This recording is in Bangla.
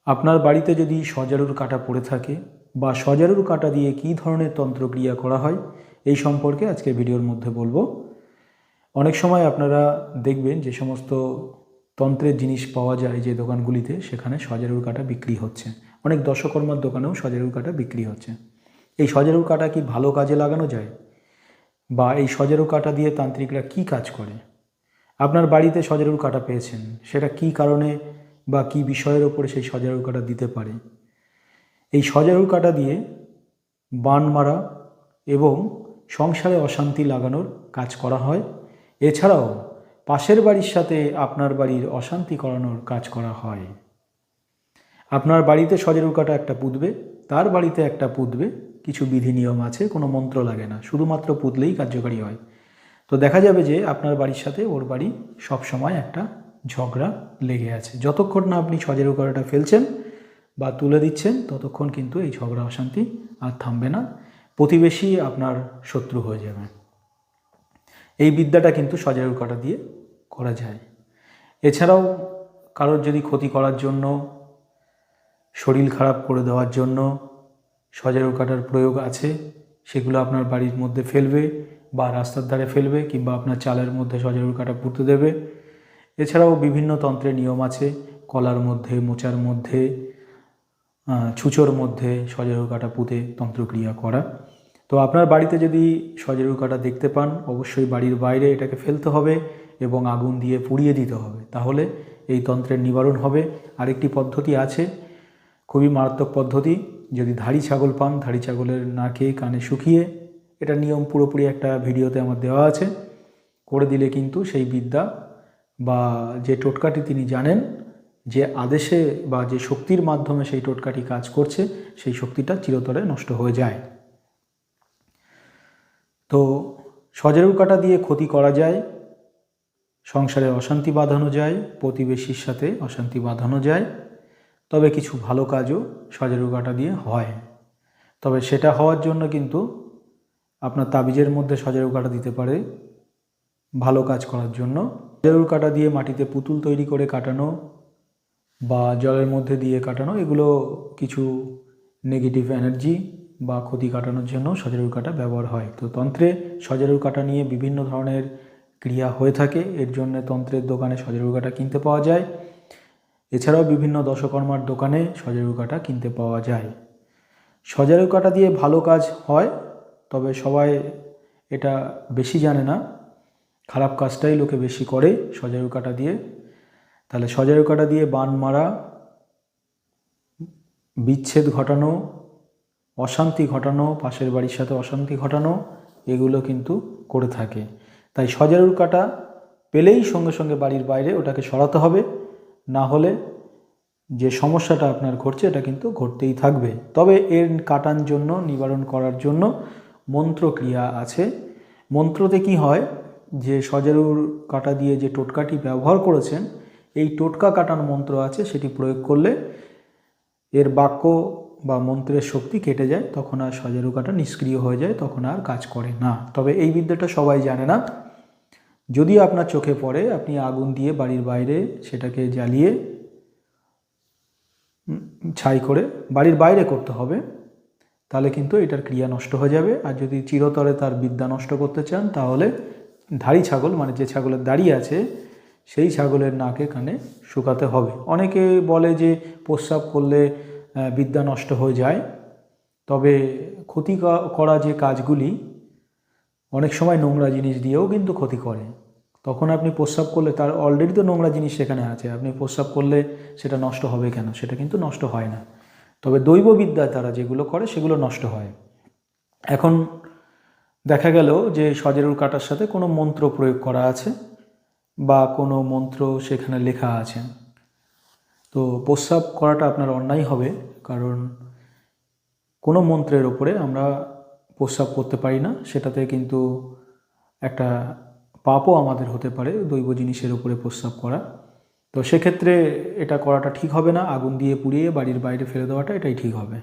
আপনার বাড়িতে যদি সজারুর কাঁটা পড়ে থাকে বা সজারুর কাঁটা দিয়ে কী ধরনের তন্ত্রক্রিয়া করা হয় এই সম্পর্কে আজকের ভিডিওর মধ্যে বলবো। অনেক সময় আপনারা দেখবেন যে সমস্ত তন্ত্রের জিনিস পাওয়া যায় যে দোকানগুলিতে, সেখানে সজারুর কাঁটা বিক্রি হচ্ছে। অনেক দশকর্মার দোকানেও সজারুর কাঁটা বিক্রি হচ্ছে। এই সজারুর কাঁটা কি ভালো কাজে লাগানো যায়, বা এই সজারু কাঁটা দিয়ে তান্ত্রিকরা কি কাজ করে? আপনার বাড়িতে সজারুর কাঁটা পেয়েছেন, সেটা কি কারণে বা কি বিষয়ের ওপরে সেই সজারুর কাঁটা দিতে পারে? এই সজারুর কাঁটা দিয়ে বান মারা এবং সংসারে অশান্তি লাগানোর কাজ করা হয়। এছাড়াও পাশের বাড়ির সাথে আপনার বাড়ির অশান্তি করানোর কাজ করা হয়। আপনার বাড়িতে সজারুর কাঁটা একটা পুঁতবে, তার বাড়িতে একটা পুঁতবে, কিছু বিধি নিয়ম আছে, কোনো মন্ত্র লাগে না, শুধুমাত্র পুঁতলেই কার্যকারী হয়। তো দেখা যাবে যে আপনার বাড়ির সাথে ওর বাড়ি সব সময় একটা ঝগড়া লেগে আছে। যতক্ষণ না আপনি সজারু কাঁটাটা ফেলছেন বা তুলে দিচ্ছেন, ততক্ষণ কিন্তু এই ঝগড়া অশান্তি আর থামবে না, প্রতিবেশী আপনার শত্রু হয়ে যাবে। এই বিদ্যাটা কিন্তু সজারু কাঁটা দিয়ে করা যায়। এছাড়াও কারোর যদি ক্ষতি করার জন্য, শরীর খারাপ করে দেওয়ার জন্য সজারু কাঁটার প্রয়োগ আছে, সেগুলো আপনার বাড়ির মধ্যে ফেলবে বা রাস্তার ধারে ফেলবে, কিংবা আপনার চালের মধ্যে সজারুর কাঁটা পুঁতে দেবে। এছাড়াও বিভিন্ন তন্ত্রের নিয়ম আছে, কলার মধ্যে, মোচার মধ্যে, ছুঁচোর মধ্যে সজারুর কাঁটা পুঁতে তন্ত্রক্রিয়া করা। তো আপনার বাড়িতে যদি সজারুর কাঁটা দেখতে পান, অবশ্যই বাড়ির বাইরে এটাকে ফেলতে হবে এবং আগুন দিয়ে পুড়িয়ে দিতে হবে, তাহলে এই তন্ত্রের নিবারণ হবে। আরেকটি পদ্ধতি আছে, খুবই মারাত্মক পদ্ধতি। যদি ধাড়ি ছাগল পান, ধাড়ি ছাগলের নাকে কানে শুকিয়ে, এটা নিয়ম পুরোপুরি একটা ভিডিওতে আমার দেওয়া আছে, করে দিলে কিন্তু সেই বিদ্যা বা যে টোটকাটি তিনি জানেন, যে আদেশে বা যে শক্তির মাধ্যমে সেই টোটকাটি কাজ করছে, সেই শক্তিটা চিরতরে নষ্ট হয়ে যায়। তো সজারুর কাঁটা দিয়ে ক্ষতি করা যায়, সংসারে অশান্তি বাঁধানো যায়, প্রতিবেশীর সাথে অশান্তি বাঁধানো যায়। তবে কিছু ভালো কাজও সজারু কাঁটা দিয়ে হয়। তবে সেটা হওয়ার জন্য কিন্তু আপনার তাবিজের মধ্যে সজারু কাঁটা দিতে পারে ভালো কাজ করার জন্য। সজারু কাঁটা দিয়ে মাটিতে পুতুল তৈরি করে কাটানো বা জলের মধ্যে দিয়ে কাটানো, এগুলো কিছু নেগেটিভ এনার্জি বা ক্ষতি কাটানোর জন্য সজারু কাঁটা ব্যবহার হয়। তো তন্ত্রে সজারু কাঁটা নিয়ে বিভিন্ন ধরনের ক্রিয়া হয়ে থাকে, এর জন্য তন্ত্রের দোকানে সজারু কাঁটা কিনতে পাওয়া যায়। এছাড়াও বিভিন্ন দশকর্মার দোকানে সজারু কাঁটা কিনতে পাওয়া যায়। সজারু কাঁটা দিয়ে ভালো কাজ হয়, তবে সবাই এটা বেশি জানে না, খারাপ কাজটাই লোকে বেশি করে সজারু কাঁটা দিয়ে। তাহলে সজারু কাঁটা দিয়ে বান মারা, বিচ্ছেদ ঘটানো, অশান্তি ঘটানো, পাশের বাড়ির সাথে অশান্তি ঘটানো, এগুলো কিন্তু করে থাকে। তাই সজারুর কাঁটা পেলেই সঙ্গে সঙ্গে বাড়ির বাইরে ওটাকে সরাতে হবে, না হলে যে সমস্যাটা আপনার ঘটছে এটা কিন্তু ঘটতেই থাকবে। তবে এর কাটার জন্য, নিবারণ করার জন্য মন্ত্রক্রিয়া আছে। মন্ত্রতে কি হয়, যে সজারুর কাঁটা দিয়ে যে টোটকাটি ব্যবহার করেছেন, এই টোটকা কাটার মন্ত্র আছে, সেটি প্রয়োগ করলে এর বাক্য বা মন্ত্রের শক্তি কেটে যায়, তখন আর সজারু কাঁটা নিষ্ক্রিয় হয়ে যায়, তখন আর কাজ করে না। তবে এই বিদ্যাটা সবাই জানে না। যদি আপনার চোখে পড়ে, আপনি আগুন দিয়ে বাড়ির বাইরে সেটাকে জ্বালিয়ে ছাই করে বাড়ির বাইরে করতে হবে, তাহলে কিন্তু এটার ক্রিয়া নষ্ট হয়ে যাবে। আর যদি চিরতরে তার বিদ্যা নষ্ট করতে চান, তাহলে ধাড়ি ছাগল, মানে যে ছাগলের দাড়ি আছে, সেই ছাগলের নাকে কানে শুকাতে হবে। অনেকে বলে যে প্রস্রাব করলে বিদ্যা নষ্ট হয়ে যায়, তবে ক্ষতি করা যে কাজগুলি অনেক সময় নোংরা জিনিস দিয়েও কিন্তু ক্ষতি করে। তখন আপনি প্রস্রাব করলে, তার অলরেডি তো নোংরা জিনিস সেখানে আছে, আপনি প্রস্রাব করলে সেটা নষ্ট হবে কেন? সেটা কিন্তু নষ্ট হয় না। তবে দৈববিদ্যায় তারা যেগুলো করে সেগুলো নষ্ট হয়। এখন দেখা গেল যে সজারুর কাঁটার সাথে কোনো মন্ত্র প্রয়োগ করা আছে বা কোনো মন্ত্র সেখানে লেখা আছে, তো প্রস্রাব করাটা আপনার অন্যায় হবে, কারণ কোনো মন্ত্রের ওপরে আমরা প্রস্রাব করতে পারি না, সেটাতে কিন্তু একটা পাপও আমাদের হতে পারে, দৈব জিনিসের উপরে প্রস্রাব করা। তো সেক্ষেত্রে এটা করাটা ঠিক হবে না, আগুন দিয়ে পুড়িয়ে বাড়ির বাইরে ফেলে দেওয়াটা এটাই ঠিক হবে।